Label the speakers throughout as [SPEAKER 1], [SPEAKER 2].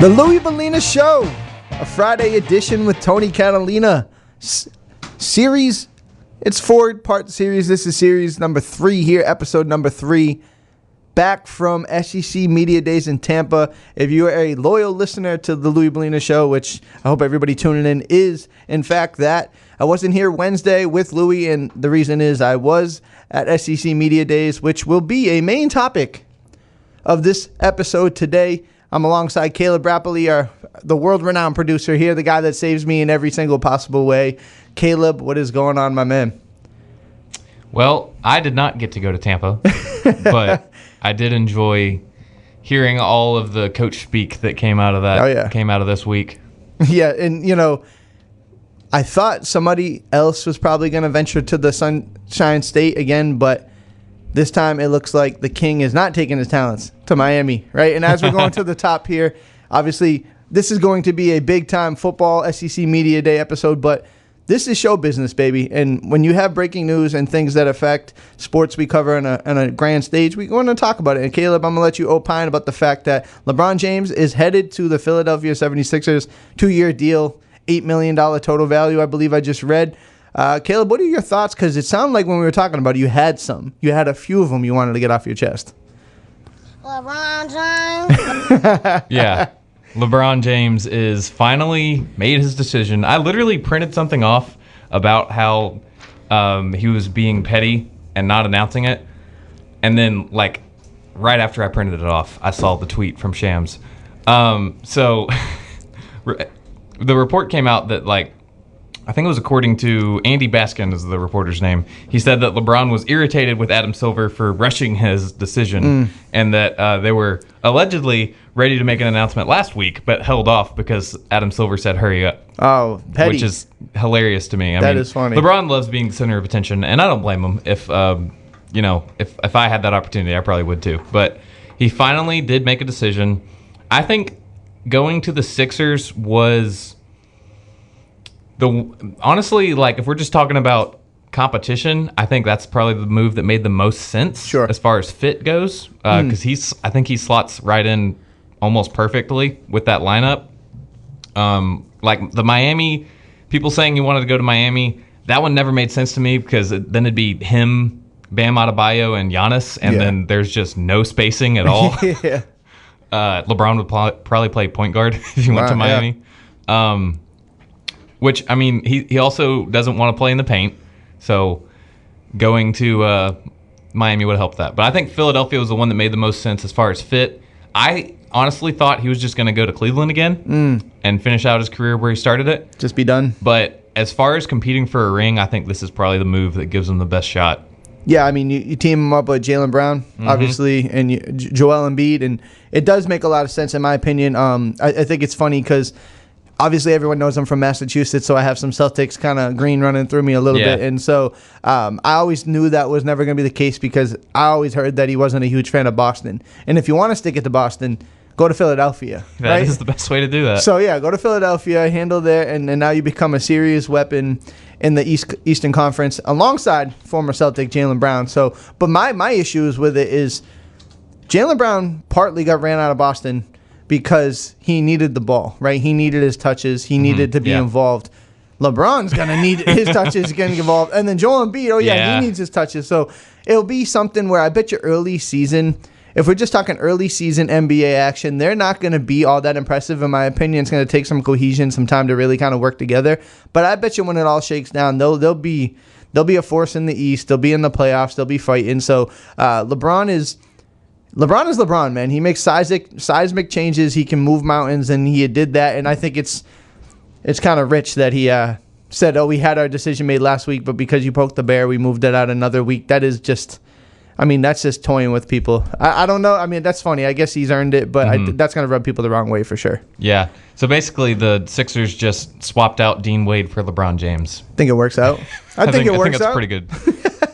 [SPEAKER 1] The Louis Bellina Show, a Friday edition with Tony Catalina. Series, it's 4-part series. This is series number 3 here, episode number 3. Back from SEC Media Days in Tampa. If you are a loyal listener to the Louis Bellina Show, which I hope everybody tuning in is, in fact, that. I wasn't here Wednesday with Louis, and the reason is I was at SEC Media Days, which will be a main topic of this episode today. I'm alongside Caleb Rapoli, the world-renowned producer here, the guy that saves me in every single possible way. Caleb, what is going on, my man?
[SPEAKER 2] Well, I did not get to go to Tampa, but I did enjoy hearing all of the coach speak that came out of that.
[SPEAKER 1] Oh, yeah.
[SPEAKER 2] Came out of this week.
[SPEAKER 1] Yeah, and, you know, I thought somebody else was probably going to venture to the Sunshine State again, but this time it looks like the King is not taking his talents to Miami, right? And as we're going to the top here, obviously this is going to be a big-time football SEC Media Day episode, but this is show business, baby. And when you have breaking news and things that affect sports we cover on a grand stage, we're going to talk about it. And Caleb, I'm going to let you opine about the fact that LeBron James is headed to the Philadelphia 76ers, 2-year deal, $8 million total value, I believe I just read. Caleb, what are your thoughts? Because it sounded like when we were talking about it, you had some. You had a few of them you wanted to get off your chest.
[SPEAKER 3] LeBron James.
[SPEAKER 2] Yeah. LeBron James is finally made his decision. I literally printed something off about how he was being petty and not announcing it. And then, like, right after I printed it off, I saw the tweet from Shams. So the report came out that, like, I think it was according to Andy Baskin is the reporter's name. He said that LeBron was irritated with Adam Silver for rushing his decision and that they were allegedly ready to make an announcement last week but held off because Adam Silver said hurry up.
[SPEAKER 1] Oh, petty.
[SPEAKER 2] Which is hilarious to me.
[SPEAKER 1] That is funny.
[SPEAKER 2] LeBron loves being the center of attention, and I don't blame him. If if I had that opportunity, I probably would too. But he finally did make a decision. I think going to the Sixers was honestly, like, if we're just talking about competition, I think that's probably the move that made the most sense.
[SPEAKER 1] Sure.
[SPEAKER 2] As far as fit goes, because I think he slots right in almost perfectly with that lineup. Like the Miami, people saying he wanted to go to Miami, that one never made sense to me because then it'd be him, Bam Adebayo, and Giannis, and then there's just no spacing at all.
[SPEAKER 1] Yeah.
[SPEAKER 2] LeBron would probably play point guard if he went to Miami. Yeah. Which, I mean, he also doesn't want to play in the paint, so going to Miami would help that. But I think Philadelphia was the one that made the most sense as far as fit. I honestly thought he was just going to go to Cleveland again and finish out his career where he started it.
[SPEAKER 1] Just be done.
[SPEAKER 2] But as far as competing for a ring, I think this is probably the move that gives him the best shot.
[SPEAKER 1] Yeah, I mean, you team him up with Jaylen Brown, obviously, and Joel Embiid, and it does make a lot of sense in my opinion. I think it's funny because obviously everyone knows I'm from Massachusetts, so I have some Celtics kind of green running through me a little bit. And so I always knew that was never going to be the case because I always heard that he wasn't a huge fan of Boston. And if you want to stick it to Boston, go to Philadelphia.
[SPEAKER 2] That is the best way to do that.
[SPEAKER 1] So, yeah, go to Philadelphia, handle there, and now you become a serious weapon in the Eastern Conference alongside former Celtic Jaylen Brown. So, but my issues with it is Jaylen Brown partly got ran out of Boston because he needed the ball, right? He needed his touches. He needed to be involved. LeBron's going to need his touches getting involved. And then Joel Embiid, he needs his touches. So it'll be something where I bet you early season, if we're just talking early season NBA action, they're not going to be all that impressive, in my opinion. It's going to take some cohesion, some time to really kind of work together. But I bet you when it all shakes down, they'll be a force in the East. They'll be in the playoffs. They'll be fighting. So LeBron is LeBron, man. He makes seismic changes. He can move mountains, and he did that. And I think it's kind of rich that he said, we had our decision made last week, but because you poked the bear, we moved it out another week. That is just, I mean, that's just toying with people. I don't know. I mean, that's funny. I guess he's earned it, but that's going to rub people the wrong way for sure.
[SPEAKER 2] Yeah. So basically, the Sixers just swapped out Dean Wade for LeBron James.
[SPEAKER 1] Think it works out? I think
[SPEAKER 2] that's pretty good.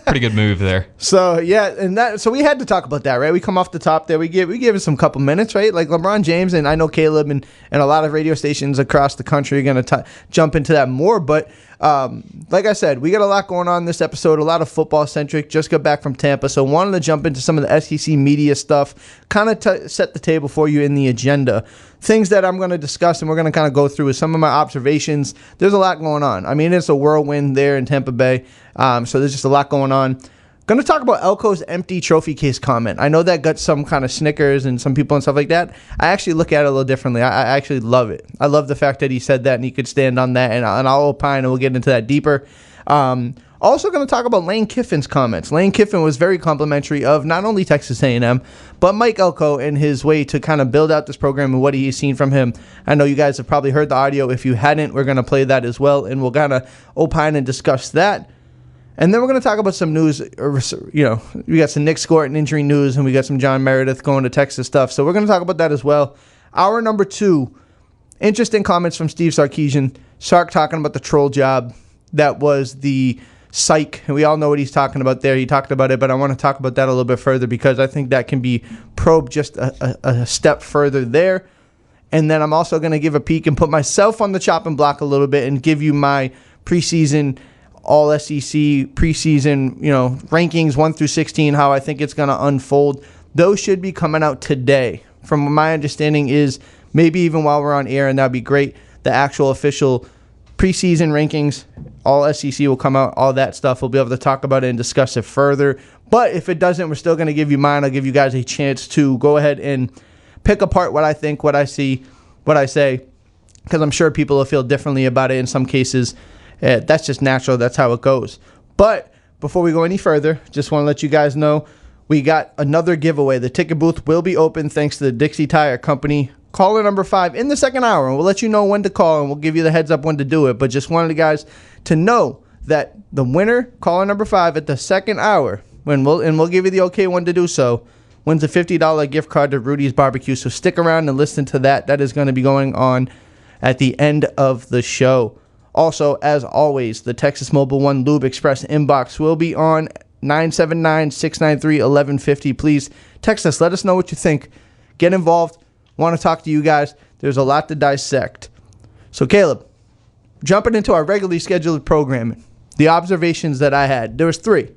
[SPEAKER 2] Pretty good move there.
[SPEAKER 1] So yeah, and so we had to talk about that, right? We come off the top there. We give it some couple minutes, right? Like LeBron James, and I know Caleb and a lot of radio stations across the country are going to jump into that more. But like I said, we got a lot going on in this episode, a lot of football centric. Just got back from Tampa, so wanted to jump into some of the SEC media stuff, kind of set the table for you in the agenda. things that I'm going to discuss and we're going to kind of go through is some of my observations. There's a lot going on. I mean, it's a whirlwind there in Tampa Bay. So there's just a lot going on. Going to talk about Elko's empty trophy case comment. I know that got some kind of snickers and some people and stuff like that. I actually look at it a little differently. I actually love it. I love the fact that he said that and he could stand on that, and I'll opine and we'll get into that deeper. Also going to talk about Lane Kiffin's comments. Lane Kiffin was very complimentary of not only Texas A&M, but Mike Elko and his way to kind of build out this program and what he's seen from him. I know you guys have probably heard the audio. If you hadn't, we're going to play that as well, and we'll kind of opine and discuss that. And then we're going to talk about some news. We got some Nick Scorton injury news, and we got some John Meredith going to Texas stuff. So we're going to talk about that as well. Hour number 2, interesting comments from Steve Sarkisian. Sark talking about the troll job. That was the psych, and we all know what he's talking about there. He talked about it, but I want to talk about that a little bit further because I think that can be probed just a step further there. And then I'm also going to give a peek and put myself on the chopping block a little bit and give you my preseason all SEC preseason, rankings 1 through 16, how I think it's going to unfold. Those should be coming out today. From my understanding is maybe even while we're on air, and that'd be great. The actual official preseason rankings, all SEC will come out, all that stuff. We'll be able to talk about it and discuss it further. But if it doesn't, we're still going to give you mine. I'll give you guys a chance to go ahead and pick apart what I think, what I see, what I say, because I'm sure people will feel differently about it in some cases. That's just natural. That's how it goes. But before we go any further, just want to let you guys know we got another giveaway. The ticket booth will be open thanks to the Dixie Tire Company. Caller number 5 in the second hour, and we'll let you know when to call, and we'll give you the heads up when to do it. But just wanted you guys to know that the winner, caller number 5 at the second hour, we'll give you the okay one to do so, wins a $50 gift card to Rudy's Barbecue. So stick around and listen to that. That is going to be going on at the end of the show. Also, as always, the Texas Mobile One Lube Express inbox will be on 979-693-1150. Please text us. Let us know what you think. Get involved. Want to talk to you guys. There's a lot to dissect. So, Caleb, jumping into our regularly scheduled programming, the observations that I had, there was 3.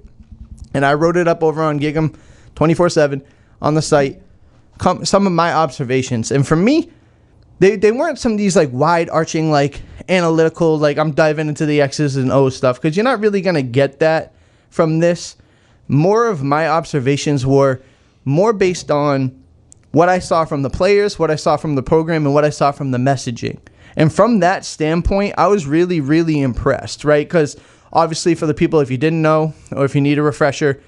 [SPEAKER 1] And I wrote it up over on Gig'em 24/7 on the site. Some of my observations. And for me, they weren't some of these wide arching, analytical, I'm diving into the X's and O's stuff, because you're not really going to get that from this. More of my observations were more based on what I saw from the players, what I saw from the program, and what I saw from the messaging. And from that standpoint, I was really, really impressed, right? Because obviously for the people, if you didn't know, or if you need a refresher,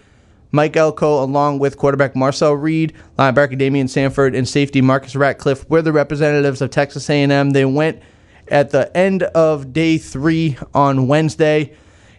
[SPEAKER 1] Mike Elko, along with quarterback Marcel Reed, linebacker Damian Sanford, and safety Marcus Ratcliffe, were the representatives of Texas A&M. They went at the end of day 3 on Wednesday,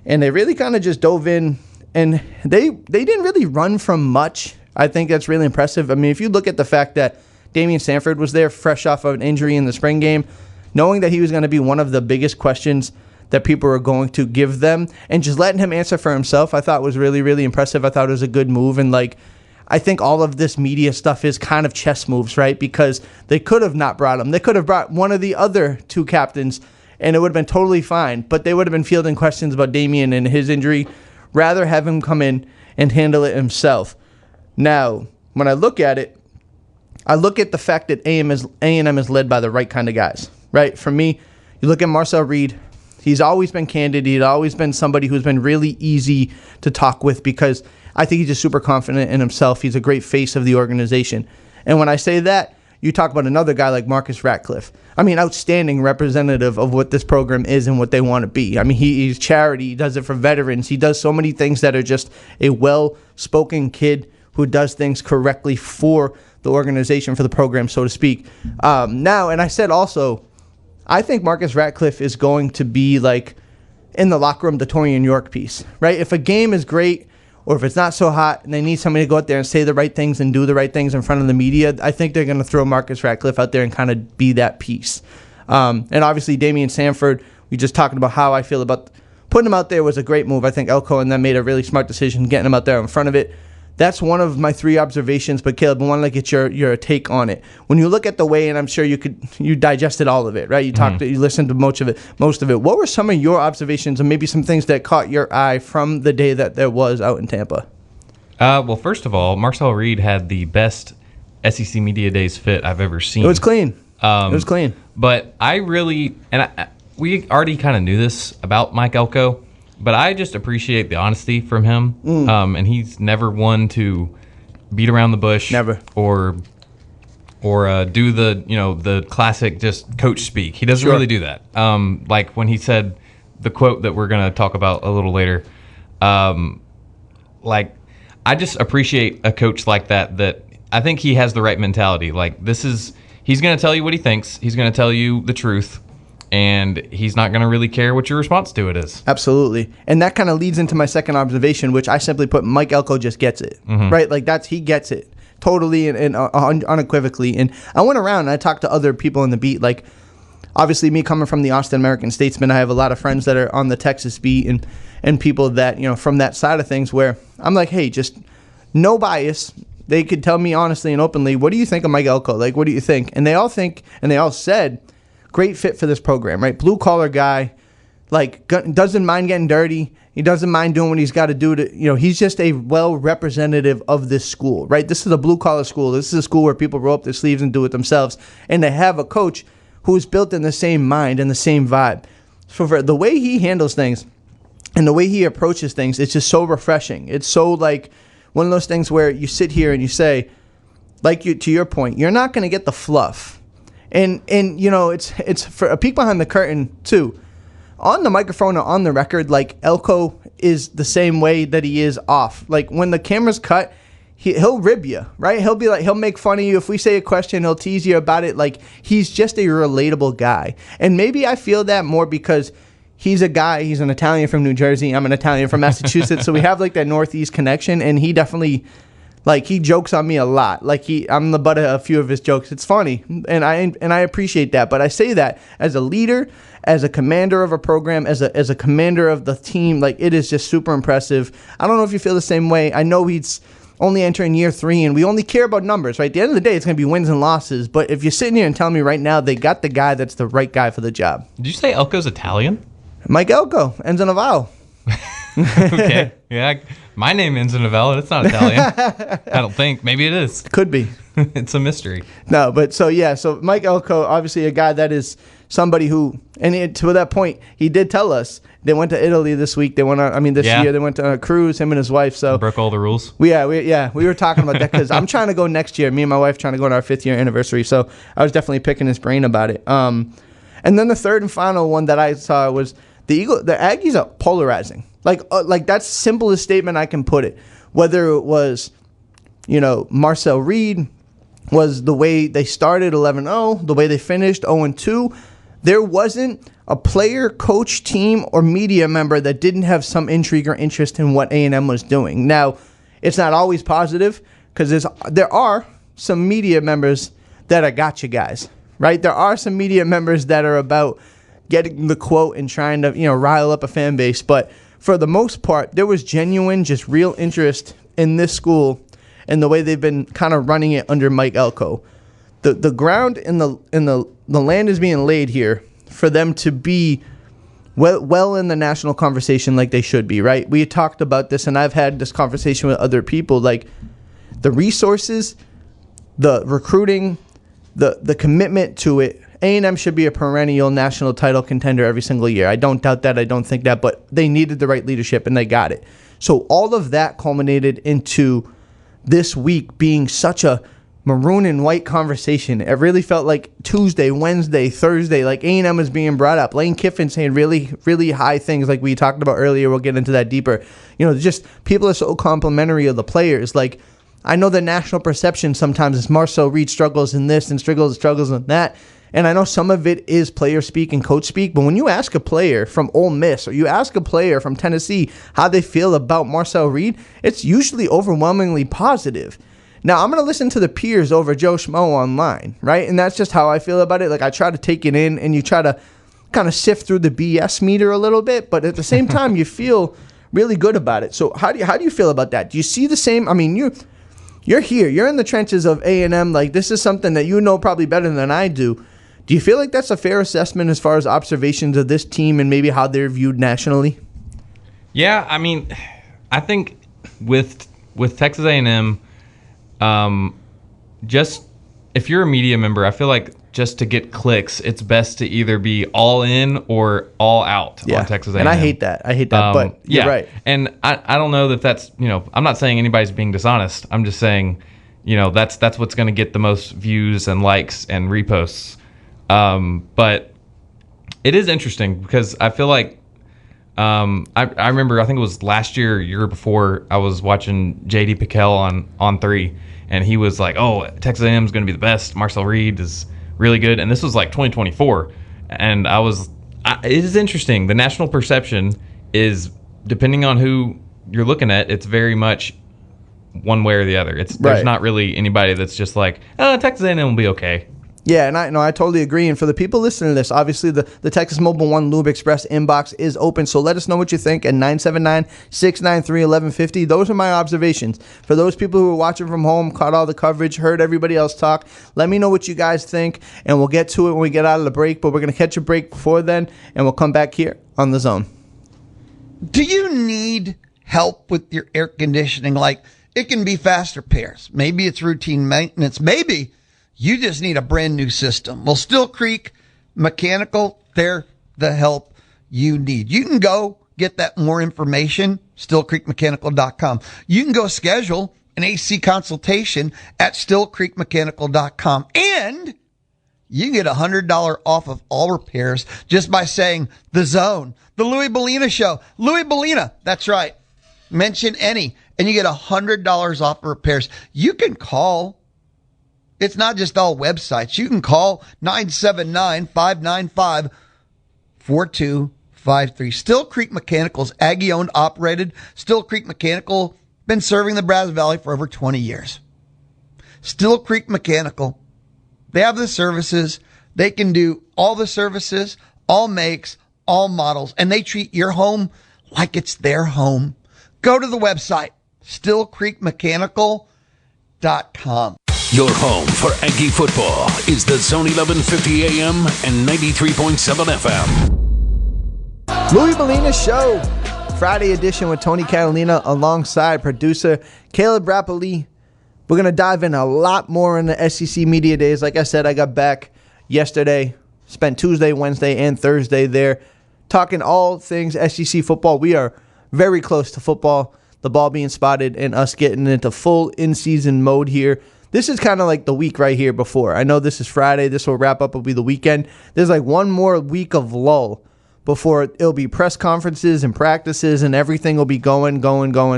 [SPEAKER 1] and they really kind of just dove in, and they didn't really run from much. I think that's really impressive. I mean, if you look at the fact that Damian Sanford was there fresh off of an injury in the spring game, knowing that he was going to be one of the biggest questions that people were going to give them, and just letting him answer for himself, I thought was really, really impressive. I thought it was a good move, and I think all of this media stuff is kind of chess moves, right? Because they could have not brought him. They could have brought one of the other 2 captains, and it would have been totally fine, but they would have been fielding questions about Damian and his injury. Rather have him come in and handle it himself. Now, when I look at it, I look at the fact that A&M is led by the right kind of guys, right? For me, you look at Marcel Reed. He's always been candid. He's always been somebody who's been really easy to talk with because I think he's just super confident in himself. He's a great face of the organization. And when I say that, you talk about another guy like Marcus Ratcliffe. I mean, outstanding representative of what this program is and what they want to be. I mean, he's charity. He does it for veterans. He does so many things that are just a well-spoken kid who does things correctly for the organization, for the program, so to speak. Now, and I said also, I think Marcus Ratcliffe is going to be in the locker room, the Torian York piece, right? If a game is great or if it's not so hot and they need somebody to go out there and say the right things and do the right things in front of the media, I think they're going to throw Marcus Ratcliffe out there and kind of be that piece. And obviously, Damian Sanford, we just talking about how I feel about putting him out there was a great move. I think Elko and them made a really smart decision getting him out there in front of it. That's one of my 3 observations, but Caleb, I want to get your take on it. When you look at the way, and I'm sure you digested all of it, right? You listened to most of it. What were some of your observations and maybe some things that caught your eye from the day that there was out in Tampa?
[SPEAKER 2] Well, first of all, Marcel Reed had the best SEC Media Days fit I've ever seen.
[SPEAKER 1] It was clean. It was clean.
[SPEAKER 2] But I really, we already kind of knew this about Mike Elko, but I just appreciate the honesty from him. And he's never one to beat around the bush.
[SPEAKER 1] Never.
[SPEAKER 2] Or do the classic just coach speak. He doesn't really do that. Like when he said the quote that we're going to talk about a little later, like I just appreciate a coach like that I think he has the right mentality. Like he's going to tell you what he thinks. He's going to tell you the truth. And he's not going to really care what your response to it is.
[SPEAKER 1] Absolutely. And that kind of leads into my second observation, which I simply put, Mike Elko just gets it, right? Like he gets it totally and unequivocally. And I went around and I talked to other people in the beat. Like, obviously, me coming from the Austin American-Statesman, I have a lot of friends that are on the Texas beat and people that, from that side of things where I'm like, hey, just no bias. They could tell me honestly and openly, what do you think of Mike Elko? Like, what do you think? And they all think, and they all said, great fit for this program, right? Blue collar guy, like doesn't mind getting dirty. He doesn't mind doing what he's got to do to, he's just a well representative of this school, right? This is a blue collar school. This is a school where people roll up their sleeves and do it themselves. And they have a coach who's built in the same mind and the same vibe. So for the way he handles things and the way he approaches things, it's just so refreshing. It's so like one of those things where you sit here and you say, to your point, you're not going to get the fluff. And it's for a peek behind the curtain too. On the microphone or on the record, like Elko is the same way that he is off. Like when the camera's cut, he'll rib you, right? He'll be like, he'll make fun of you. If we say a question, he'll tease you about it. Like he's just a relatable guy. And maybe I feel that more because he's an Italian from New Jersey. I'm an Italian from Massachusetts. So we have like that Northeast connection, and he definitely, he jokes on me a lot. I'm the butt of a few of his jokes. It's funny, and I appreciate that. But I say that as a leader, as a commander of a program, as a commander of the team. Like it is just super impressive. I don't know if you feel the same way. I know he's only entering year 3, and we only care about numbers, right? At the end of the day, it's going to be wins and losses. But if you're sitting here and telling me right now they got the guy that's the right guy for the job.
[SPEAKER 2] Did you say Elko's Italian?
[SPEAKER 1] Mike Elko ends in a vowel.
[SPEAKER 2] Okay. Yeah. My name ends in a vowel. It's not Italian. I don't think. Maybe it is.
[SPEAKER 1] Could be.
[SPEAKER 2] It's a mystery.
[SPEAKER 1] No, but so Mike Elko, obviously a guy that is somebody who, to that point, he did tell us they went to Italy this week. They went on, this year they went to a cruise, him and his wife. So
[SPEAKER 2] broke all the rules.
[SPEAKER 1] We were talking about that because I'm trying to go next year. Me and my wife trying to go on our 5th year anniversary. So I was definitely picking his brain about it. And then the third and final one that I saw was the Aggies are polarizing. Like that's the simplest statement I can put it. Whether it was, Marcel Reed, was the way they started 11-0, the way they finished 0-2. There wasn't a player, coach, team, or media member that didn't have some intrigue or interest in what A&M was doing. Now, it's not always positive because there are some media members that are gotcha guys, right? There are some media members that are about getting the quote and trying to, rile up a fan base. But for the most part, there was genuine, just real interest in this school and the way they've been kind of running it under Mike Elko. The ground in the land is being laid here for them to be well in the national conversation like they should be, right? We talked about this, and I've had this conversation with other people, like the resources, the recruiting, the commitment to it. A&M should be a perennial national title contender every single year. I don't doubt that. I don't think that. But they needed the right leadership, and they got it. So all of that culminated into this week being such a maroon and white conversation. It really felt like Tuesday, Wednesday, Thursday, like A&M was being brought up. Lane Kiffin saying really, really high things like we talked about earlier. We'll get into that deeper. Just people are so complimentary of the players. Like, I know the national perception sometimes is Marcel Reed struggles in this and struggles in that. And I know some of it is player speak and coach speak, but when you ask a player from Ole Miss or you ask a player from Tennessee how they feel about Marcel Reed, it's usually overwhelmingly positive. Now, I'm going to listen to the peers over Joe Schmo online, right? And that's just how I feel about it. Like, I try to take it in, and you try to kind of sift through the BS meter a little bit, but at the same time, you feel really good about it. So how do you feel about that? Do you see the same? I mean, you're here. You're in the trenches of A&M. Like, this is something that you know probably better than I do. Do you feel like that's a fair assessment as far as observations of this team and maybe how they're viewed nationally?
[SPEAKER 2] Yeah, I mean, I think with Texas A&M, just if you're a media member, I feel like just to get clicks, it's best to either be all in or all out on Texas A&M.
[SPEAKER 1] And I hate that. But you're right.
[SPEAKER 2] And I don't know that that's, I'm not saying anybody's being dishonest. I'm just saying, that's what's going to get the most views and likes and reposts. But it is interesting because I feel like I remember, I think it was last year before, I was watching J.D. Pickell on 3, and he was like, oh, Texas A&M is going to be the best. Marcel Reed is really good. And this was like 2024. And it is interesting. The national perception is, depending on who you're looking at, it's very much one way or the other. There's not really anybody that's just like, oh, Texas A&M will be okay.
[SPEAKER 1] Yeah, and I totally agree. And for the people listening to this, obviously the Texas Mobile One Lube Express inbox is open. So let us know what you think at 979-693-1150. Those are my observations. For those people who are watching from home, caught all the coverage, heard everybody else talk, let me know what you guys think, and we'll get to it when we get out of the break. But we're going to catch a break before then, and we'll come back here on The Zone.
[SPEAKER 4] Do you need help with your air conditioning? Like, it can be fast repairs. Maybe it's routine maintenance. Maybe you just need a brand new system. Well, Still Creek Mechanical, they're the help you need. You can go get that more information, stillcreekmechanical.com. You can go schedule an AC consultation at stillcreekmechanical.com. And you can get $100 off of all repairs just by saying The Zone, the Louis Bellina Show. Louis Bellina, that's right. Mention any, and you get $100 off of repairs. You can call. It's not just all websites. You can call 979-595-4253. Still Creek Mechanical's Aggie-owned, operated. Still Creek Mechanical, been serving the Brazos Valley for over 20 years. Still Creek Mechanical, they have the services. They can do all the services, all makes, all models, and they treat your home like it's their home. Go to the website, stillcreekmechanical.com.
[SPEAKER 5] Your home for Aggie football is the Zone 1150 AM and 93.7 FM.
[SPEAKER 1] Louis Bellina Show, Friday edition with Tony Catalina alongside producer Caleb Rapoli. We're going to dive in a lot more in the SEC Media Days. Like I said, I got back yesterday, spent Tuesday, Wednesday, and Thursday there talking all things SEC football. We are very close to football, the ball being spotted, and us getting into full in-season mode here. This is kind of like the week right here before. I know this is Friday. This will wrap up. Will be the weekend. There's like one more week of lull before it'll be press conferences and practices and everything will be going.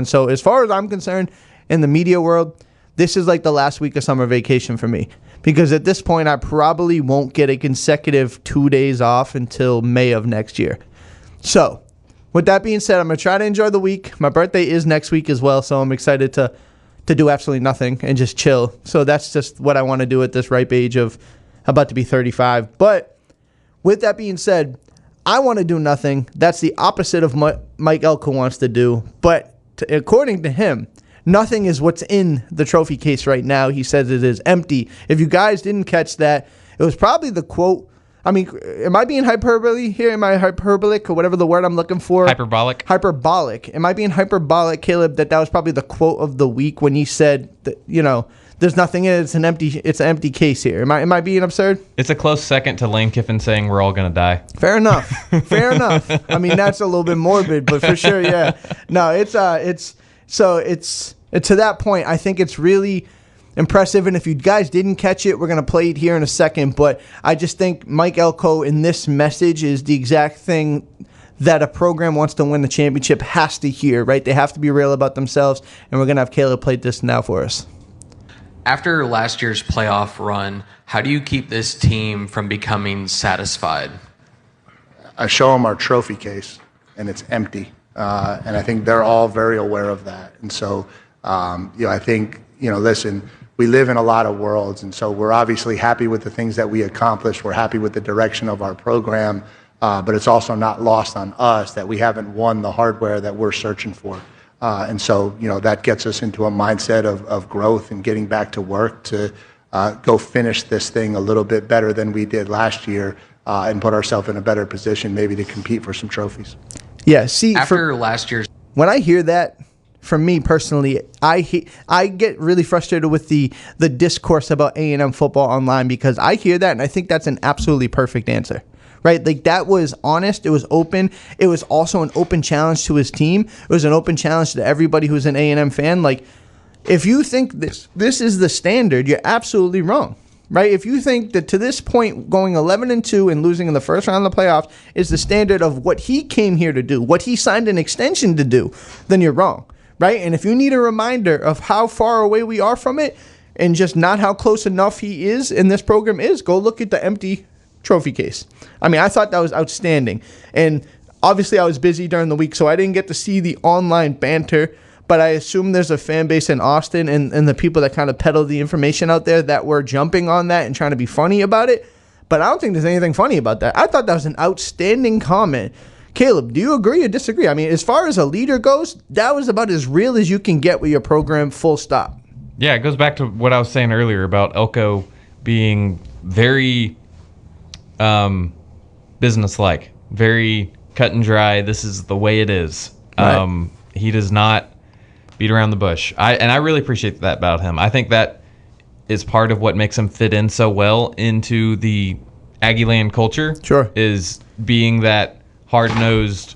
[SPEAKER 1] So as far as I'm concerned, in the media world, this is like the last week of summer vacation for me. Because at this point, I probably won't get a consecutive 2 days off until May of next year. So with that being said, I'm going to try to enjoy the week. My birthday is next week as well, so I'm excited to do absolutely nothing and just chill. So that's just what I want to do at this ripe age of about to be 35. But with that being said, I want to do nothing. That's the opposite of what Mike Elko wants to do. But according to him, nothing is what's in the trophy case right now. He says it is empty. If you guys didn't catch that, it was probably the quote. I mean, am I being hyperbole here? Am I hyperbolic or whatever the word I'm looking for?
[SPEAKER 2] Hyperbolic.
[SPEAKER 1] Hyperbolic. Am I being hyperbolic, Caleb, that was probably the quote of the week when he said that, there's nothing in it. It's an empty case here. Am I being absurd?
[SPEAKER 2] It's a close second to Lane Kiffin saying we're all going to die.
[SPEAKER 1] Fair enough. Fair enough. I mean, that's a little bit morbid, but for sure, yeah. No, it's to that point, I think it's really impressive. And if you guys didn't catch it, we're going to play it here in a second. But I just think Mike Elko in this message is the exact thing that a program wants to win the championship has to hear, right? They have to be real about themselves. And we're going to have Caleb play this now for us.
[SPEAKER 6] After last year's playoff run, how do you keep this team from becoming satisfied?
[SPEAKER 7] I show them our trophy case, and it's empty. And I think they're all very aware of that. And so, I think, listen, we live in a lot of worlds, and so we're obviously happy with the things that we accomplished. We're happy with the direction of our program, but it's also not lost on us that we haven't won the hardware that we're searching for. And so, that gets us into a mindset of growth and getting back to work to go finish this thing a little bit better than we did last year and put ourselves in a better position maybe to compete for some trophies.
[SPEAKER 1] Yeah, see,
[SPEAKER 6] after last year's...
[SPEAKER 1] When I hear that for me personally, I get really frustrated with the discourse about A&M football online, because I hear that and I think that's an absolutely perfect answer. Right? Like, that was honest. It was open. It was also an open challenge to his team. It was an open challenge to everybody who's an A&M fan. Like, if you think this is the standard, you're absolutely wrong. Right? If you think that to this point, going 11-2 and losing in the first round of the playoffs is the standard of what he came here to do, what he signed an extension to do, then you're wrong. Right? And if you need a reminder of how far away we are from it and just not how close enough he is and this program is, go look at the empty trophy case. I mean, I thought that was outstanding. And obviously I was busy during the week, so I didn't get to see the online banter, but I assume there's a fan base in Austin and the people that kind of peddle the information out there that were jumping on that and trying to be funny about it. But I don't think there's anything funny about that. I thought that was an outstanding comment. Caleb, do you agree or disagree? I mean, as far as a leader goes, that was about as real as you can get with your program, full stop.
[SPEAKER 2] Yeah, it goes back to what I was saying earlier about Elko being very business-like, very cut and dry. This is the way it is.
[SPEAKER 1] Right.
[SPEAKER 2] He does not beat around the bush. I really appreciate that about him. I think that is part of what makes him fit in so well into the Aggieland culture.
[SPEAKER 1] Sure.
[SPEAKER 2] Is being that hard-nosed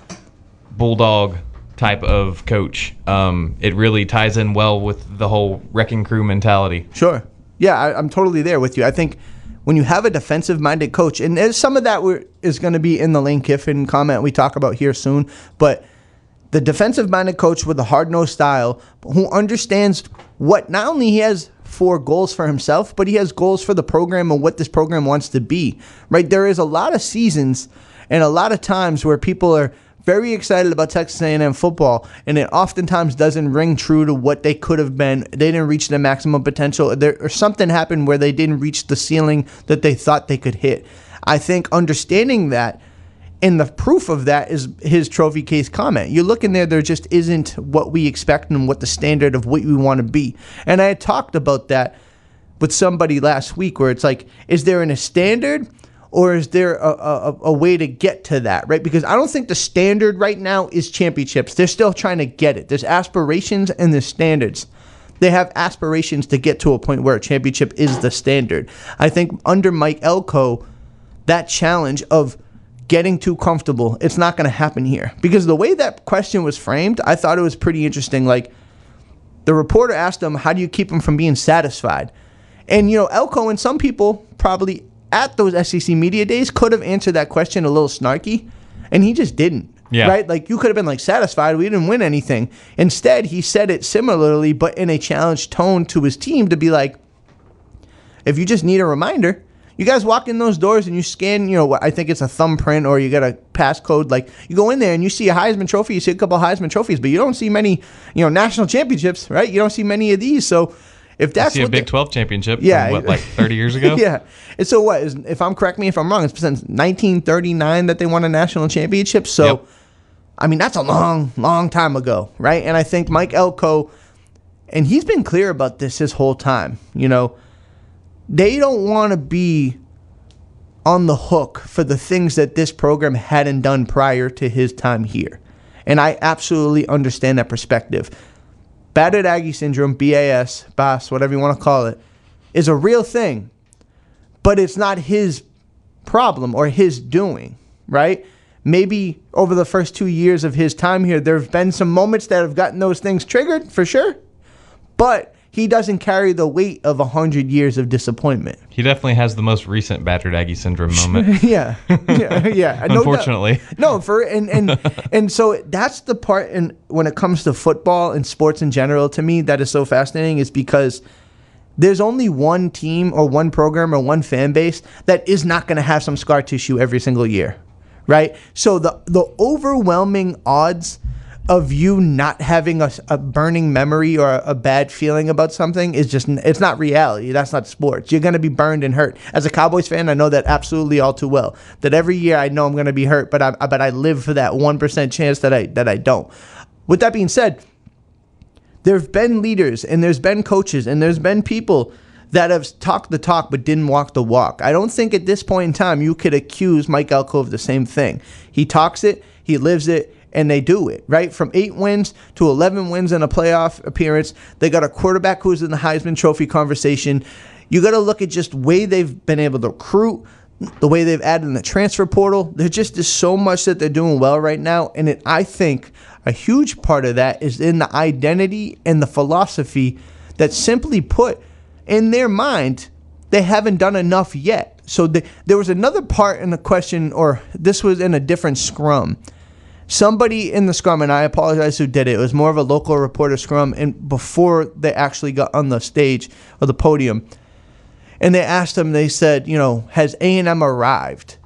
[SPEAKER 2] bulldog type of coach. It really ties in well with the whole wrecking crew mentality.
[SPEAKER 1] Sure. Yeah, I'm totally there with you. I think when you have a defensive-minded coach, and there's some of that is going to be in the Lane Kiffin comment we talk about here soon, but the defensive-minded coach with a hard-nosed style who understands what not only he has for goals for himself, but he has goals for the program and what this program wants to be, right? There is a lot of seasons and a lot of times where people are very excited about Texas A&M football, and it oftentimes doesn't ring true to what they could have been. They didn't reach their maximum potential, or something happened where they didn't reach the ceiling that they thought they could hit. I think understanding that, and the proof of that is his trophy case comment. You look in there just isn't what we expect and what the standard of what we want to be. And I had talked about that with somebody last week where it's like, is there a standard? Or is there a way to get to that, right? Because I don't think the standard right now is championships. They're still trying to get it. There's aspirations and there's standards. They have aspirations to get to a point where a championship is the standard. I think under Mike Elko, that challenge of getting too comfortable, it's not going to happen here. Because the way that question was framed, I thought it was pretty interesting. Like, the reporter asked him, how do you keep him from being satisfied? And, Elko and some people probably at those SEC media days could have answered that question a little snarky, and he just didn't.
[SPEAKER 2] Yeah.
[SPEAKER 1] Right? Like, you could have been like, satisfied, we didn't win anything. Instead, he said it similarly, but in a challenge tone to his team to be like, if you just need a reminder, you guys walk in those doors and you scan, I think it's a thumbprint or you got a passcode. Like, you go in there and you see a Heisman Trophy, you see a couple of Heisman trophies, but you don't see many, national championships, right? You don't see many of these. So if that's
[SPEAKER 2] see a Big 12 championship from, like 30 years ago?
[SPEAKER 1] Yeah. And so if I'm correct me if I'm wrong, it's since 1939 that they won a national championship. So, yep. I mean, that's a long, long time ago, right? And I think Mike Elko, and he's been clear about this his whole time, they don't want to be on the hook for the things that this program hadn't done prior to his time here. And I absolutely understand that perspective. Battered Aggie syndrome, BAS, whatever you want to call it, is a real thing. But it's not his problem or his doing, right? Maybe over the first 2 years of his time here, there have been some moments that have gotten those things triggered, for sure. But he doesn't carry the weight of 100 years of disappointment.
[SPEAKER 2] He definitely has the most recent Battered Aggie syndrome moment.
[SPEAKER 1] yeah.
[SPEAKER 2] Unfortunately.
[SPEAKER 1] And so that's the part when it comes to football and sports in general, to me, that is so fascinating, is because there's only one team or one program or one fan base that is not going to have some scar tissue every single year, right? So the overwhelming odds of you not having a burning memory or a bad feeling about something is just, it's not reality. That's not sports. You're going to be burned and hurt. As a Cowboys fan, I know that absolutely all too well. That every year I know I'm going to be hurt, but I live for that 1% chance that I don't. With that being said, there have been leaders and there's been coaches and there's been people that have talked the talk but didn't walk the walk. I don't think at this point in time you could accuse Mike Elko of the same thing. He talks it, he lives it, and they do it, right? From 8 wins to 11 wins in a playoff appearance. They got a quarterback who's in the Heisman Trophy conversation. You got to look at just the way they've been able to recruit, the way they've added in the transfer portal. There just is so much that they're doing well right now. And I think a huge part of that is in the identity and the philosophy that, simply put, in their mind, they haven't done enough yet. So there was another part in the question, or this was in a different scrum. Somebody in the scrum, and I apologize who did it. It was more of a local reporter scrum, and before they actually got on the stage or the podium. And they asked him, they said, has A&M arrived?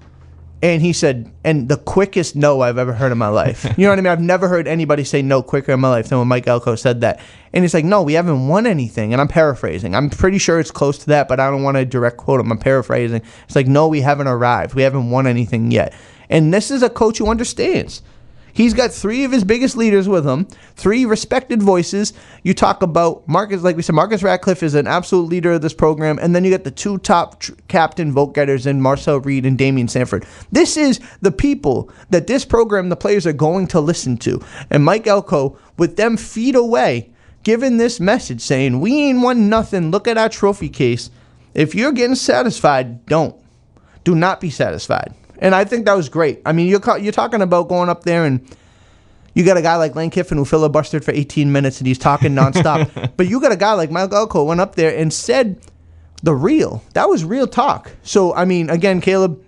[SPEAKER 1] And he said, and the quickest no I've ever heard in my life. You know what I mean? I've never heard anybody say no quicker in my life than when Mike Elko said that. And he's like, no, we haven't won anything. And I'm paraphrasing. I'm pretty sure it's close to that, but I don't want to direct quote him. I'm paraphrasing. It's like, no, we haven't arrived. We haven't won anything yet. And this is a coach who understands. He's got 3 of his biggest leaders with him, 3 respected voices. You talk about Marcus, like we said, Marcus Radcliffe is an absolute leader of this program. And then you got the 2 top captain vote getters in Marcel Reed and Damian Sanford. This is the people that this program, the players are going to listen to. And Mike Elko, with them feet away, giving this message saying, we ain't won nothing. Look at our trophy case. If you're getting satisfied, do not be satisfied. And I think that was great. I mean, you're talking about going up there and you got a guy like Lane Kiffin who filibustered for 18 minutes and he's talking nonstop. But you got a guy like Mike Elko went up there and said that was real talk. So, I mean, again, Caleb,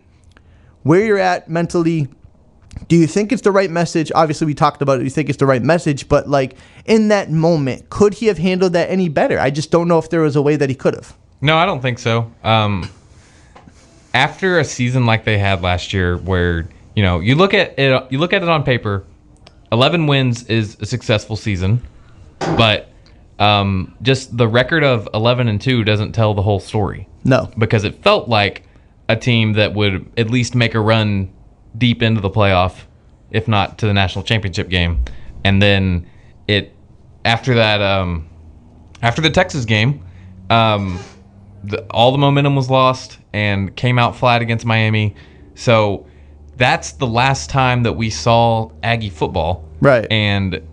[SPEAKER 1] where you're at mentally, do you think it's the right message? Obviously, we talked about it. You think it's the right message. But, like, in that moment, could he have handled that any better? I just don't know if there was a way that he could have.
[SPEAKER 2] No, I don't think so. After a season like they had last year, where you look at it on paper, 11 wins is a successful season, but just the record of 11-2 doesn't tell the whole story.
[SPEAKER 1] No, because
[SPEAKER 2] it felt like a team that would at least make a run deep into the playoff, if not to the national championship game, and then after the Texas game. All the momentum was lost and came out flat against Miami. So that's the last time that we saw Aggie football.
[SPEAKER 1] Right.
[SPEAKER 2] And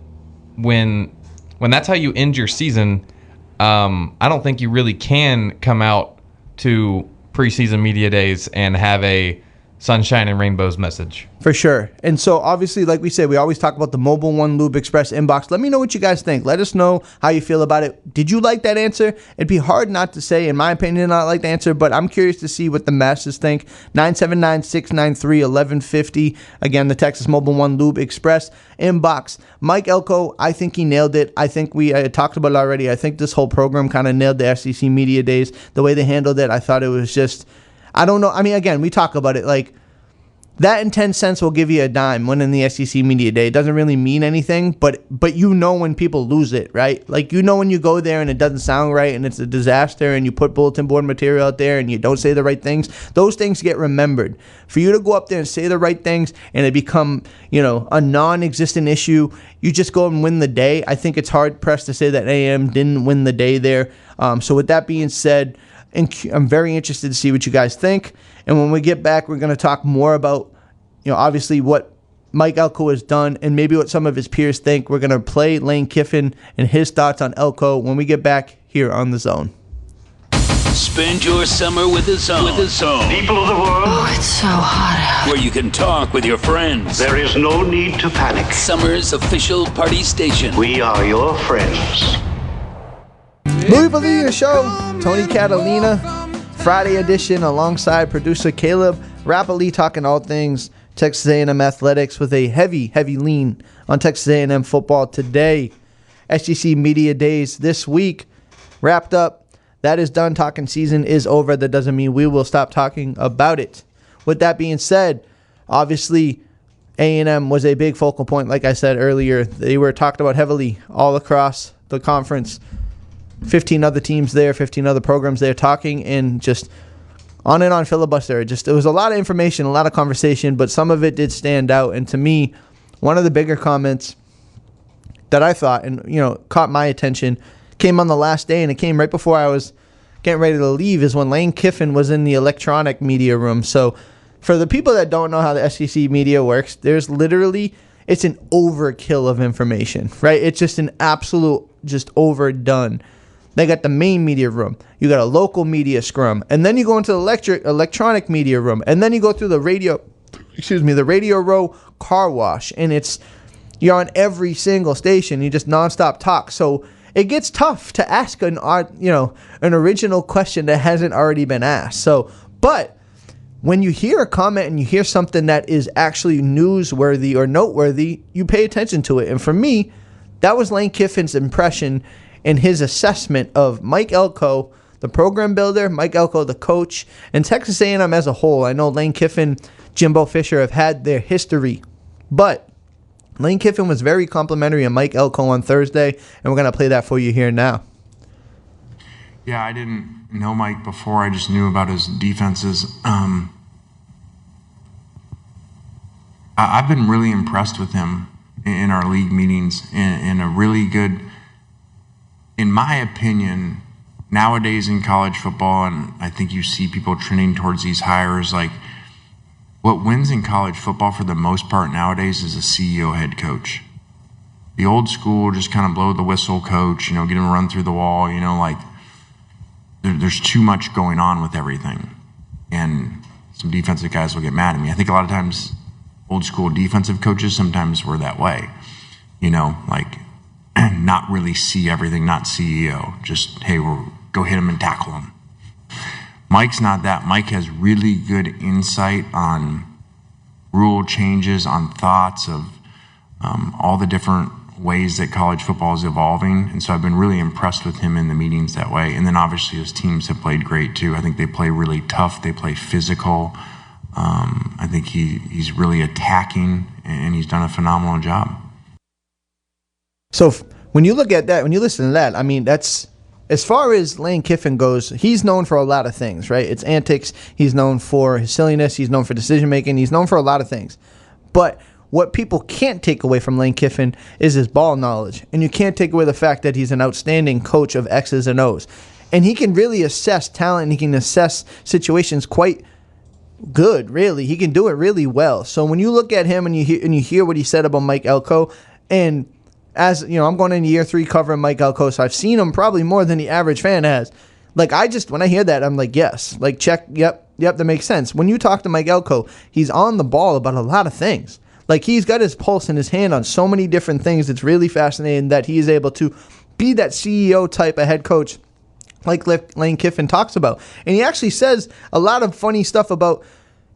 [SPEAKER 2] when that's how you end your season, I don't think you really can come out to preseason media days and have a sunshine and rainbows message.
[SPEAKER 1] For sure. And so obviously, like we said, we always talk about the Mobile One Lube Express inbox. Let me know what you guys think. Let us know how you feel about it. Did you like that answer? It'd be hard not to say, in my opinion, not like the answer, but I'm curious to see what the masses think. 979-693-1150. Again, the Texas Mobile One Lube Express inbox. Mike Elko, I think he nailed it. I think we talked about it already. I think this whole program kind of nailed the SEC media days. The way they handled it, I thought it was just... I don't know. I mean, again, we talk about it like that and 10 cents will give you a dime winning the SEC Media Day. It doesn't really mean anything, but when people lose it, right? Like, when you go there and it doesn't sound right and it's a disaster and you put bulletin board material out there and you don't say the right things, those things get remembered. For you to go up there and say the right things and it become, a non-existent issue, you just go and win the day. I think it's hard pressed to say that AM didn't win the day there. So with that being said, I'm very interested to see what you guys think. And when we get back, we're going to talk more about, obviously what Mike Elko has done and maybe what some of his peers think. We're going to play Lane Kiffin and his thoughts on Elko when we get back here on The Zone.
[SPEAKER 5] Spend your summer with The Zone.
[SPEAKER 8] People of the world.
[SPEAKER 3] Oh, it's so hot out.
[SPEAKER 5] Where you can talk with your friends.
[SPEAKER 8] There is no need to panic.
[SPEAKER 5] Summer's official party station.
[SPEAKER 8] We are your friends.
[SPEAKER 1] Louisville Leader Show, Tony Catalina, Friday edition alongside producer Caleb, rapidly talking all things Texas A&M athletics with a heavy lean on Texas A&M football today. SEC Media Days this week wrapped up. That is done. Talking season is over. That doesn't mean we will stop talking about it. With that being said, obviously A&M was a big focal point. Like I said earlier, they were talked about heavily all across the conference. 15 other teams there, 15 other programs there talking, and just on and on filibuster. It was a lot of information, a lot of conversation, but some of it did stand out. And to me, one of the bigger comments that I thought and caught my attention came on the last day, and it came right before I was getting ready to leave, is when Lane Kiffin was in the electronic media room. So for the people that don't know how the SEC media works, there's literally it's an overkill of information, right? It's just an absolute, just overdone. They got the main media room. You got a local media scrum. And then you go into the electronic media room. And then you go through the radio row car wash. And you're on every single station. You just nonstop talk. So it gets tough to ask an original question that hasn't already been asked. But when you hear a comment and you hear something that is actually newsworthy or noteworthy, you pay attention to it. And for me, that was Lane Kiffin's impression and his assessment of Mike Elko, the program builder, Mike Elko, the coach, and Texas A&M as a whole. I know Lane Kiffin, Jimbo Fisher have had their history, but Lane Kiffin was very complimentary of Mike Elko on Thursday, and we're going to play that for you here now.
[SPEAKER 9] Yeah, I didn't know Mike before. I just knew about his defenses. I've been really impressed with him in our league meetings, in a really good, in my opinion, nowadays in college football, and I think you see people trending towards these hires, like what wins in college football for the most part nowadays is a CEO head coach. The old school, just kind of blow the whistle coach, get him run through the wall, there's too much going on with everything. And some defensive guys will get mad at me. I think a lot of times old school defensive coaches sometimes were that way, not really see everything, not CEO, just, hey, go hit him and tackle him. Mike's not that. Mike has really good insight on rule changes, on thoughts of all the different ways that college football is evolving. And so I've been really impressed with him in the meetings that way. And then obviously his teams have played great too. I think they play really tough. They play physical. I think he's really attacking, and he's done a phenomenal job.
[SPEAKER 1] So when you look at that, when you listen to that, I mean, that's, as far as Lane Kiffin goes, he's known for a lot of things, right? It's antics. He's known for his silliness. He's known for decision-making. He's known for a lot of things. But what people can't take away from Lane Kiffin is his ball knowledge. And you can't take away the fact that he's an outstanding coach of X's and O's. And he can really assess talent, and he can assess situations quite good, really. He can do it really well. So when you look at him and you hear what he said about Mike Elko, and as you know, I'm going into year 3 covering Mike Elko, so I've seen him probably more than the average fan has. Like, when I hear that, I'm like, yes, like, check, yep, that makes sense. When you talk to Mike Elko, he's on the ball about a lot of things. Like, he's got his pulse in his hand on so many different things. It's really fascinating that he is able to be that CEO type of head coach like Lane Kiffin talks about. And he actually says a lot of funny stuff about,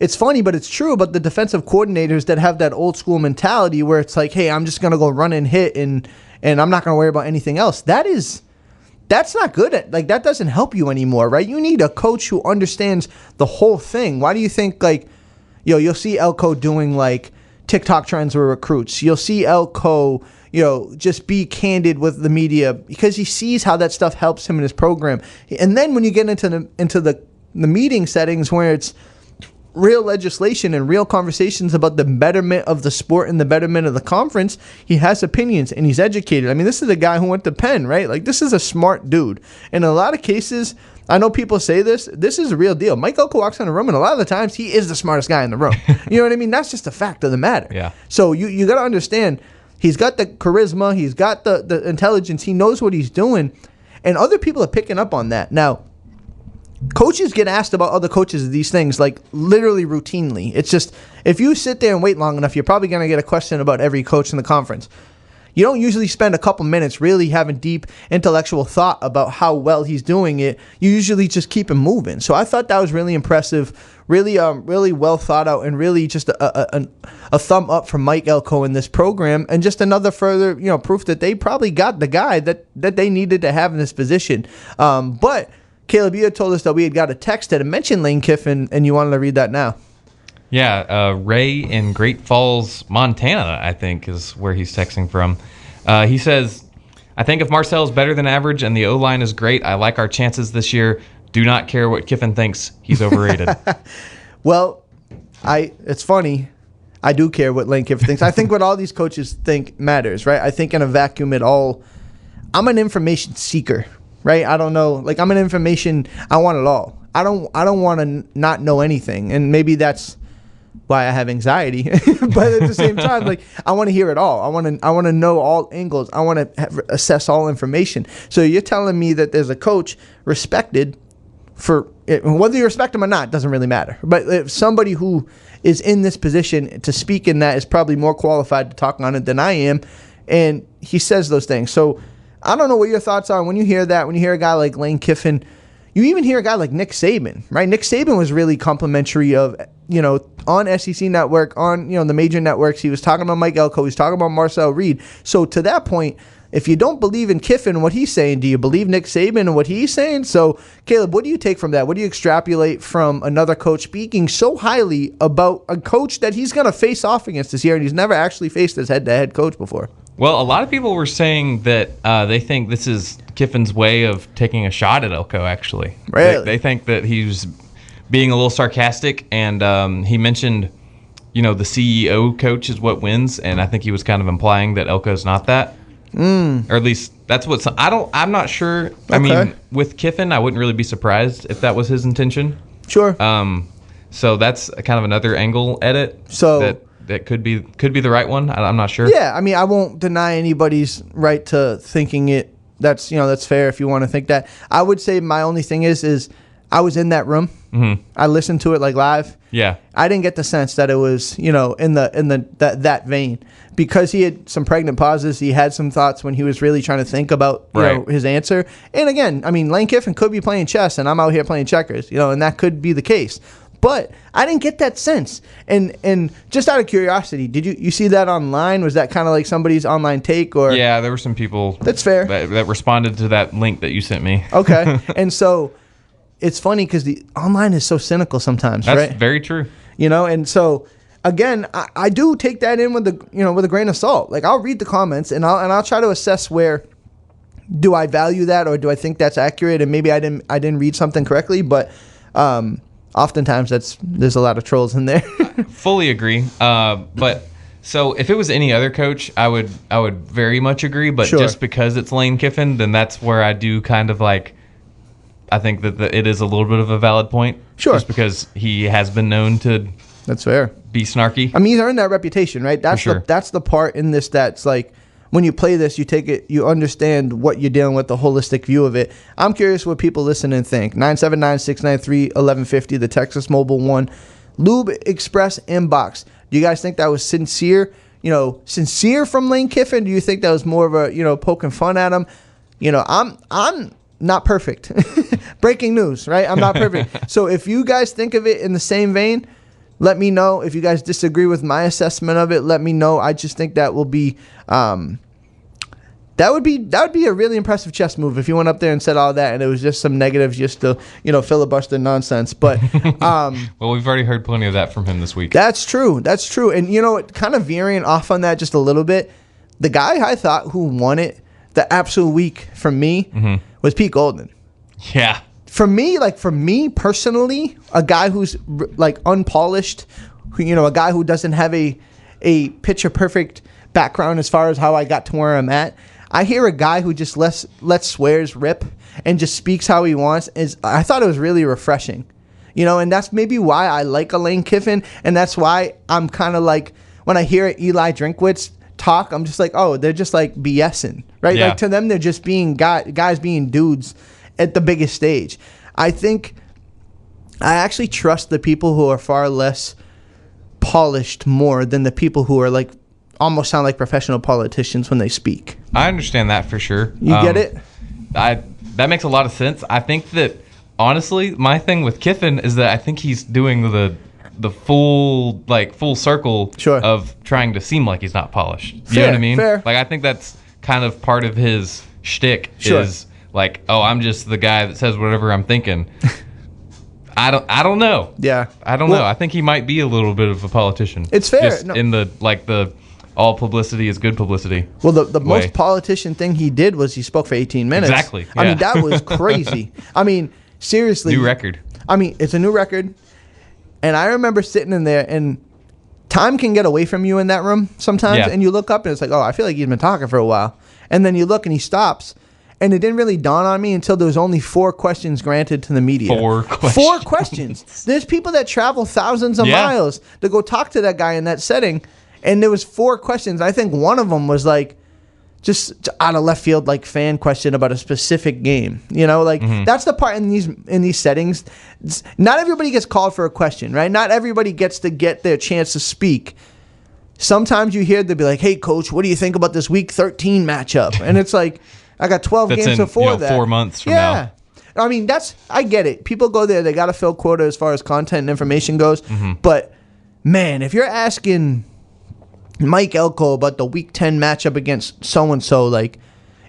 [SPEAKER 1] it's funny, but it's true, about the defensive coordinators that have that old school mentality where it's like, hey, I'm just going to go run and hit and I'm not going to worry about anything else. That's not good. That doesn't help you anymore, right? You need a coach who understands the whole thing. Why do you think, you'll see Elko doing, TikTok trends with recruits. You'll see Elko, just be candid with the media because he sees how that stuff helps him in his program. And then when you get into the meeting settings where it's real legislation and real conversations about the betterment of the sport and the betterment of the conference, he has opinions and he's educated. I mean, this is a guy who went to Penn, right? This is a smart dude. In a lot of cases, I know people say this is a real deal. Mike Elko walks in the room, and a lot of the times he is the smartest guy in the room. You know what I mean? That's just a fact of the matter.
[SPEAKER 2] Yeah.
[SPEAKER 1] So you got to understand, he's got the charisma, he's got the intelligence, he knows what he's doing, and other people are picking up on that. Now, coaches get asked about other coaches these things, literally routinely. It's just, if you sit there and wait long enough, you're probably going to get a question about every coach in the conference. You don't usually spend a couple minutes really having deep intellectual thought about how well he's doing it. You usually just keep him moving. So I thought that was really impressive, really well thought out, and really just a thumb up from Mike Elko in this program, and just another further proof that they probably got the guy that they needed to have in this position. But Caleb, you had told us that we had got a text that had mentioned Lane Kiffin, and you wanted to read that now.
[SPEAKER 2] Yeah, Ray in Great Falls, Montana, I think, is where he's texting from. He says, I think if Marcel's better than average and the O-line is great, I like our chances this year. Do not care what Kiffin thinks. He's overrated.
[SPEAKER 1] Well, it's funny. I do care what Lane Kiffin thinks. I think what all these coaches think matters, right? I think in a vacuum I'm an information seeker, right? I don't know. I'm an information, I want it all. I don't want to not know anything. And maybe that's why I have anxiety. But at the same time, like, I want to hear it all. I want to know all angles. I want to assess all information. So you're telling me that there's a coach respected for it, whether you respect him or not doesn't really matter. But if somebody who is in this position to speak in that is probably more qualified to talk on it than I am, and he says those things. So I don't know what your thoughts are when you hear that. When you hear a guy like Lane Kiffin, you even hear a guy like Nick Saban, right? Nick Saban was really complimentary of, on SEC Network, on, the major networks. He was talking about Mike Elko. He was talking about Marcel Reed. So to that point, if you don't believe in Kiffin and what he's saying, do you believe Nick Saban and what he's saying? So, Caleb, what do you take from that? What do you extrapolate from another coach speaking so highly about a coach that he's going to face off against this year, and he's never actually faced his head-to-head coach before?
[SPEAKER 2] Well, a lot of people were saying that they think this is Kiffin's way of taking a shot at Elko, actually.
[SPEAKER 1] Really?
[SPEAKER 2] They think that he was being a little sarcastic, and he mentioned, the CEO coach is what wins, and I think he was kind of implying that Elko's not that. Or at least that's what I'm not sure. Okay. I mean, with Kiffin, I wouldn't really be surprised if that was his intention.
[SPEAKER 1] Sure.
[SPEAKER 2] So that's kind of another angle at it.
[SPEAKER 1] So
[SPEAKER 2] that could be the right one. I'm not sure.
[SPEAKER 1] Yeah, I mean, I won't deny anybody's right to thinking it. That's fair if you want to think that. I would say my only thing is I was in that room. Mm-hmm. I listened to it like live.
[SPEAKER 2] Yeah.
[SPEAKER 1] I didn't get the sense that it was in that vein, because he had some pregnant pauses. He had some thoughts when he was really trying to think about his answer. And again, I mean, Lane Kiffin could be playing chess and I'm out here playing checkers, and that could be the case. But I didn't get that sense. And just out of curiosity, did you see that online? Was that kind of like somebody's online take? Or
[SPEAKER 2] yeah, there were some people
[SPEAKER 1] that's fair
[SPEAKER 2] that responded to that link that you sent me.
[SPEAKER 1] Okay. And so it's funny because the online is so cynical sometimes,
[SPEAKER 2] right?
[SPEAKER 1] That's
[SPEAKER 2] very true.
[SPEAKER 1] And so again, I do take that in with with a grain of salt. Like, I'll read the comments and I'll try to assess where do I value that, or do I think that's accurate, and maybe I didn't read something correctly, but oftentimes there's a lot of trolls in there.
[SPEAKER 2] Fully agree. But so if it was any other coach, I would very much agree. But
[SPEAKER 1] Sure.
[SPEAKER 2] Just because it's Lane Kiffin, then that's where I do kind of like. I think that it is a little bit of a valid point.
[SPEAKER 1] Sure.
[SPEAKER 2] Just because he has been known to.
[SPEAKER 1] That's fair.
[SPEAKER 2] Be snarky.
[SPEAKER 1] I mean, he's earned that reputation, right? That's
[SPEAKER 2] sure.
[SPEAKER 1] that's the part in this that's like, when you play this, you take it, you understand what you're dealing with, the holistic view of it. I'm curious what people listening think. 979-693-1150, the Texas Mobile 1. Lube Express inbox. Do you guys think that was sincere? Sincere from Lane Kiffin? Do you think that was more of a, poking fun at him? I'm not perfect. Breaking news, right? I'm not perfect. So if you guys think of it in the same vein, let me know. If you guys disagree with my assessment of it, let me know. I just think that will be that would be a really impressive chess move if you went up there and said all that and it was just some negatives, just to filibuster nonsense. But
[SPEAKER 2] well, we've already heard plenty of that from him this week.
[SPEAKER 1] That's true. And kind of veering off on that just a little bit, the guy I thought who won it the absolute week from me was Pete Goldman.
[SPEAKER 2] Yeah.
[SPEAKER 1] For me personally, a guy who's like unpolished, a guy who doesn't have a picture perfect background as far as how I got to where I'm at. I hear a guy who just lets swears rip and just speaks how he wants. I thought it was really refreshing, and that's maybe why I like Lane Kiffin, and that's why I'm kind of like, when I hear Eli Drinkwitz talk, I'm just like, oh, they're just like BSing, right?
[SPEAKER 2] Yeah.
[SPEAKER 1] Like, to them, they're just being guys being dudes at the biggest stage. I think I actually trust the people who are far less polished more than the people who are like almost sound like professional politicians when they speak.
[SPEAKER 2] I understand that for sure.
[SPEAKER 1] You get it?
[SPEAKER 2] That makes a lot of sense. I think that honestly, my thing with Kiffin is that I think he's doing the full circle of trying to seem like he's not polished. You know what I mean?
[SPEAKER 1] Fair.
[SPEAKER 2] Like, I think that's kind of part of his shtick is like, oh, I'm just the guy that says whatever I'm thinking. I don't know.
[SPEAKER 1] Yeah.
[SPEAKER 2] I don't know. I think he might be a little bit of a politician.
[SPEAKER 1] It's fair.
[SPEAKER 2] Just in the all publicity is good publicity.
[SPEAKER 1] Well, the most politician thing he did was he spoke for 18 minutes.
[SPEAKER 2] Exactly.
[SPEAKER 1] I mean, that was crazy. I mean, seriously.
[SPEAKER 2] New record.
[SPEAKER 1] I mean, it's a new record. And I remember sitting in there, and time can get away from you in that room sometimes.
[SPEAKER 2] Yeah.
[SPEAKER 1] And you look up and it's like, oh, I feel like he's been talking for a while. And then you look and he stops. and it didn't really dawn on me until there was only 4 questions granted to the media.
[SPEAKER 2] 4 questions.
[SPEAKER 1] 4 questions. There's people that travel thousands of miles to go talk to that guy in that setting, and there was 4 questions. I think one of them was like just out of left field, like fan question about a specific game. You know, like that's the part in these settings. Not everybody gets called for a question, right? Not everybody gets to get their chance to speak. Sometimes you hear they'll be like, "Hey, coach, what do you think about this Week 13 matchup?" And it's like, I got 12 games before that.
[SPEAKER 2] 4 months from now.
[SPEAKER 1] I mean, I get it. People go there, they got to fill quota as far as content and information goes. But man, if you're asking Mike Elko about the Week 10 matchup against so and so, like,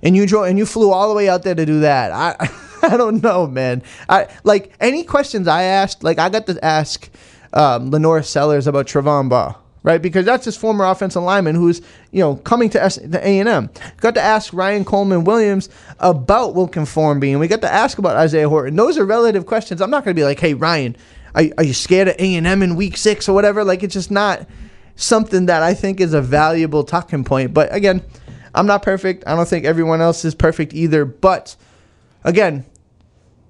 [SPEAKER 1] and you flew all the way out there to do that, I don't know, man. Like any questions I asked, like I got to ask Lenore Sellers about Trevon Baugh. Right, because that's his former offensive lineman who's, coming to A&M. Got to ask Ryan Coleman Williams about Wilkin Formby, and we got to ask about Isaiah Horton. Those are relative questions. I'm not going to be like, hey, Ryan, are you scared of A&M in Week 6 or whatever? Like, it's just not something that I think is a valuable talking point. But, again, I'm not perfect. I don't think everyone else is perfect either. But, again,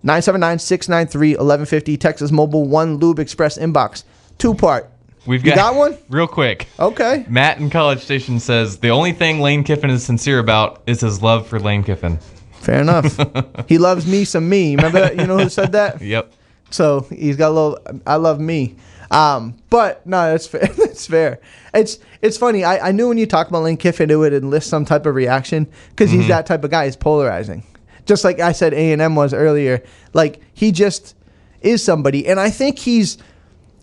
[SPEAKER 1] 979-693-1150, Texas Mobile 1 Lube Express inbox, 2-part.
[SPEAKER 2] You
[SPEAKER 1] got one?
[SPEAKER 2] Real quick.
[SPEAKER 1] Okay.
[SPEAKER 2] Matt in College Station says, the only thing Lane Kiffin is sincere about is his love for Lane Kiffin.
[SPEAKER 1] Fair enough. He loves me some me. Remember that? You know who said that?
[SPEAKER 2] Yep.
[SPEAKER 1] So he's got a little, I love me. But no, that's fair. That's fair. It's funny. I knew when you talk about Lane Kiffin, it would enlist some type of reaction because he's that type of guy. He's polarizing. Just like I said A&M was earlier. Like, he just is somebody. And I think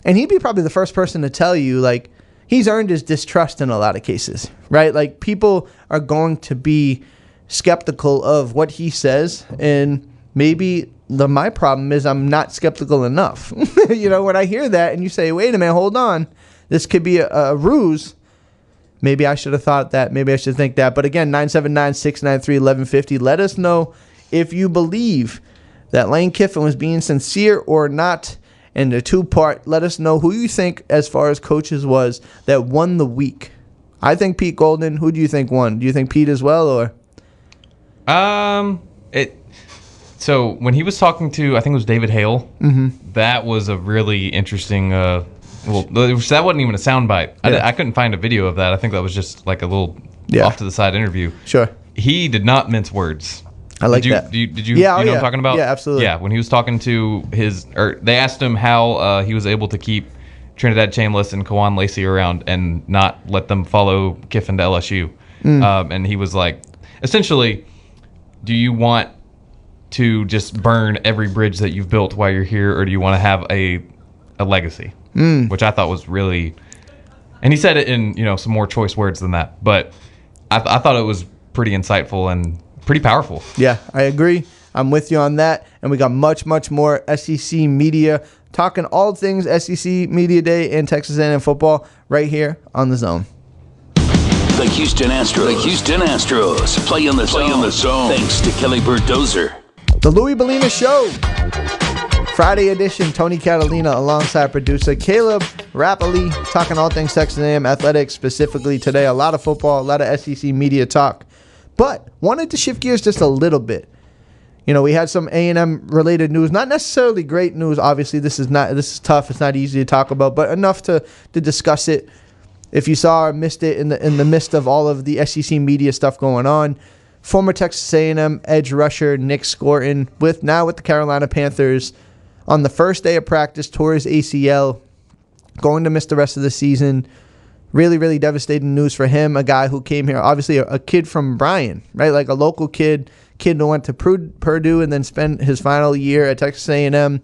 [SPEAKER 1] and he'd be probably the first person to tell you, like, he's earned his distrust in a lot of cases, right? Like, people are going to be skeptical of what he says, and maybe my problem is I'm not skeptical enough. When I hear that and you say, wait a minute, hold on, this could be a ruse, maybe I should have thought that, maybe I should think that. But again, 979-693-1150, let us know if you believe that Lane Kiffin was being sincere or not. And the 2-part, let us know who you think, as far as coaches was, that won the week. I think Pete Golden. Who do you think won? Do you think Pete as well, or?
[SPEAKER 2] So when he was talking to, I think it was David Hale, that was a really interesting. That wasn't even a soundbite.
[SPEAKER 1] Yeah.
[SPEAKER 2] I couldn't find a video of that. I think that was just like a little off to the side interview.
[SPEAKER 1] Sure.
[SPEAKER 2] He did not mince words.
[SPEAKER 1] I like that.
[SPEAKER 2] Did you know what I'm talking about?
[SPEAKER 1] Yeah, absolutely.
[SPEAKER 2] Yeah, when he was talking to they asked him how he was able to keep Trinidad Chambliss and Kawan Lacey around and not let them follow Kiffin to LSU. And he was like, essentially, do you want to just burn every bridge that you've built while you're here, or do you want to have a legacy? Which I thought was really, and he said it in some more choice words than that, but I thought it was pretty insightful and pretty powerful.
[SPEAKER 1] Yeah, I agree. I'm with you on that. And we got much, much more SEC media, talking all things SEC Media Day and Texas A&M football right here on The Zone.
[SPEAKER 5] The Houston Astros play in the zone. Thanks to Kelly Berdozer.
[SPEAKER 1] The Louis Bellina Show. Friday edition, Tony Catalina alongside producer Caleb Rapoli, talking all things Texas A&M athletics, specifically today. A lot of football, a lot of SEC media talk. But wanted to shift gears just a little bit. We had some A&M related news, not necessarily great news. Obviously, this is tough. It's not easy to talk about, but enough to discuss it. If you saw or missed it in the midst of all of the SEC media stuff going on, former Texas A&M edge rusher Nick Scorton with the Carolina Panthers on the first day of practice tore his ACL, going to miss the rest of the season. Really, really devastating news for him, a guy who came here, obviously a kid from Bryan, right? Like a local kid who went to Purdue and then spent his final year at Texas A&M.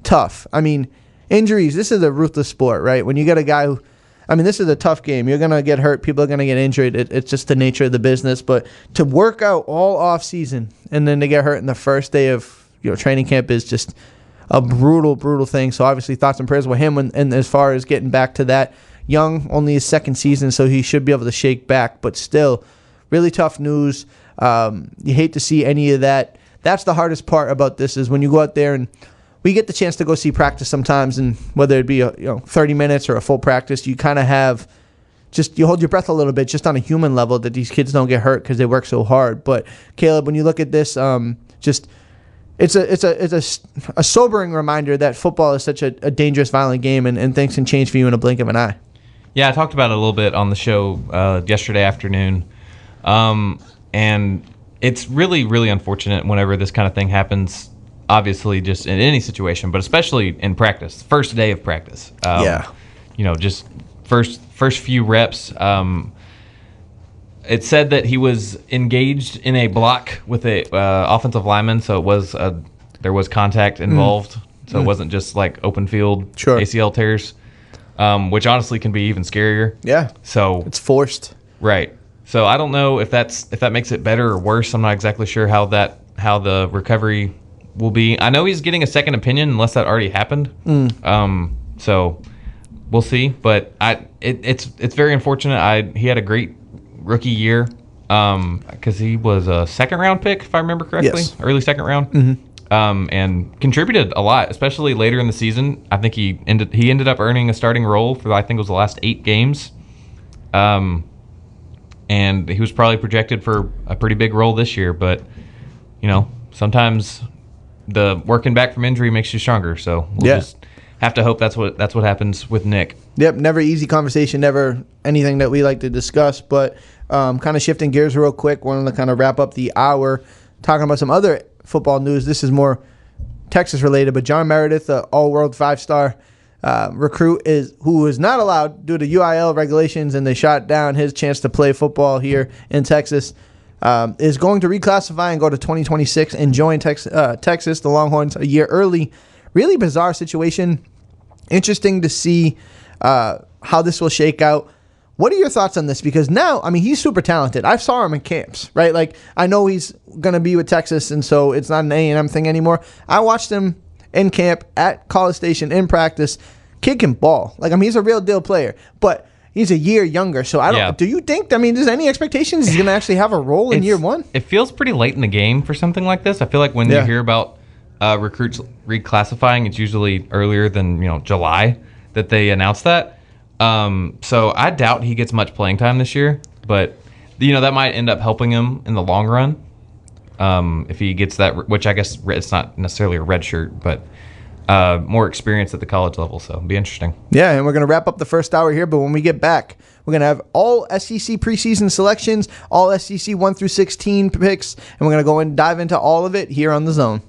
[SPEAKER 1] Tough. I mean, injuries, this is a ruthless sport, right? When you get a guy who, this is a tough game. You're going to get hurt. People are going to get injured. It's just the nature of the business. But to work out all off season and then to get hurt in the first day of training camp is just a brutal, brutal thing. So obviously thoughts and prayers with him and as far as getting back to that. Young, only his second season, so he should be able to shake back. But still, really tough news. You hate to see any of that. That's the hardest part about this is when you go out there and we get the chance to go see practice sometimes, and whether it be 30 minutes or a full practice, you kind of have just you hold your breath a little bit just on a human level that these kids don't get hurt because they work so hard. But Caleb, when you look at this, just it's a sobering reminder that football is such a dangerous, violent game, and things can change for you in a blink of an eye.
[SPEAKER 2] Yeah, I talked about it a little bit on the show yesterday afternoon, and it's really, really unfortunate whenever this kind of thing happens. Obviously, just in any situation, but especially in practice, first day of practice. Just first few reps. It said that he was engaged in a block with a offensive lineman, so it was there was contact involved. So it wasn't just like open field ACL tears, which honestly can be even scarier.
[SPEAKER 1] Yeah.
[SPEAKER 2] So
[SPEAKER 1] it's forced.
[SPEAKER 2] Right. So I don't know if that makes it better or worse. I'm not exactly sure how the recovery will be. I know he's getting a second opinion unless that already happened. So we'll see. But it's very unfortunate. He had a great rookie year because he was a second round pick, if I remember correctly.
[SPEAKER 1] Yes.
[SPEAKER 2] Early second round. And contributed a lot, especially later in the season. I think he ended up earning a starting role for, I think it was the last 8 games. And he was probably projected for a pretty big role this year, but sometimes the working back from injury makes you stronger. So we'll just have to hope that's what happens with Nick.
[SPEAKER 1] Yep, never easy conversation, never anything that we like to discuss, but kind of shifting gears real quick, wanted to kind of wrap up the hour talking about some other football news. This is more Texas related, but John Meredith, the all-world 5-star recruit, who is not allowed due to UIL regulations, and they shot down his chance to play football here in Texas, is going to reclassify and go to 2026 and join Texas, the Longhorns, a year early. Really bizarre situation. Interesting to see how this will shake out. What are your thoughts on this? Because now, he's super talented. I saw him in camps, right? Like, I know he's going to be with Texas, and so it's not an A&M thing anymore. I watched him in camp at College Station in practice. Kid can ball. Like, he's a real deal player, but he's a year younger. So I don't. Yeah. Do you think? There's any expectations he's going to actually have a role in year one?
[SPEAKER 2] It feels pretty late in the game for something like this. I feel like when you hear about recruits reclassifying, it's usually earlier than July that they announce that. So I doubt he gets much playing time this year, but that might end up helping him in the long run. If he gets that, which I guess it's not necessarily a red shirt, but more experience at the college level. So it'll be interesting.
[SPEAKER 1] Yeah, and we're going to wrap up the first hour here, but when we get back, we're going to have all SEC preseason selections, all SEC 1 through 16 picks, and we're going to go and dive into all of it here on The Zone.